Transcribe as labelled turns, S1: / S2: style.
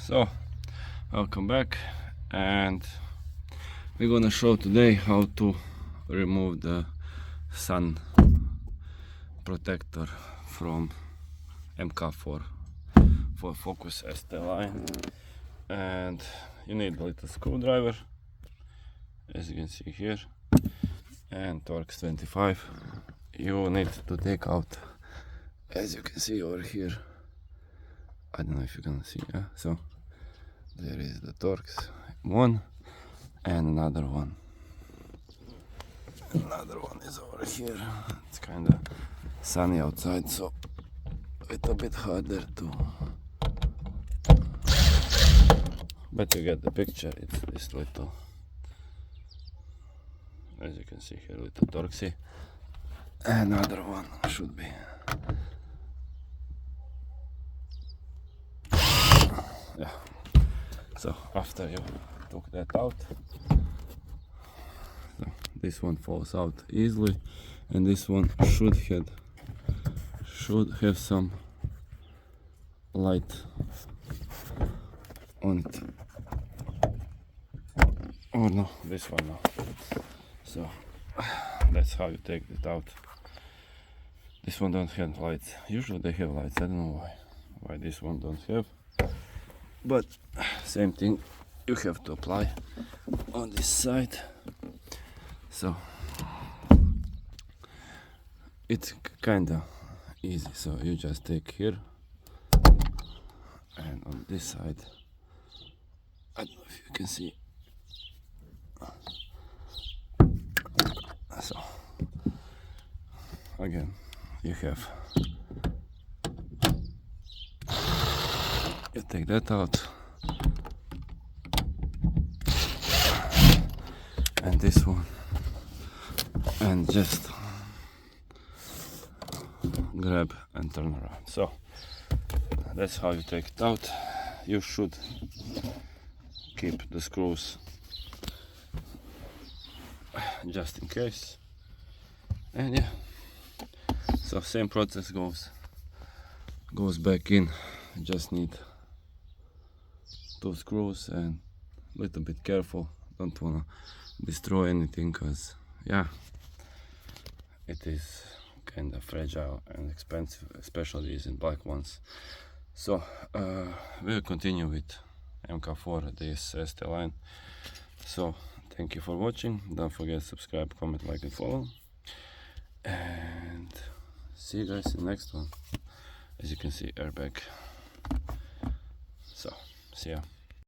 S1: So, welcome back, and we're gonna show today how to remove the sun protector from MK4 for Focus STLINE. And you need a little screwdriver, as you can see here, and Torx 25. You need to take out, as you can see over here, I don't know if you can see, yeah? So there is the Torx one and another one. Another one is over here. It's kind of sunny outside, so it's a bit harder to, but you get the picture. It's this little, as you can see here, little Torxy. Another one should be. Yeah. So after you took that out, so this one falls out easily, and this one should have some light on it. Oh no, this one no. So that's how you take it out. This one don't have lights. Usually they have lights. I don't know why this one don't have. But same thing you have to apply on this side. So it's kinda easy. So you just take here, and on this side, I don't know if you can see. So again, you take that out, and this one, and just grab and turn around. So that's how you take it out. You should keep the screws just in case. And yeah, so same process goes back in. You just need 2 screws and a little bit careful. Don't wanna destroy anything, because yeah, it is kind of fragile and expensive, especially these in black ones. So we'll continue with MK4 this STLINE. So thank you for watching. Don't forget to subscribe, comment, like and follow, and see you guys in the next one. As you can see, airbag. So see ya.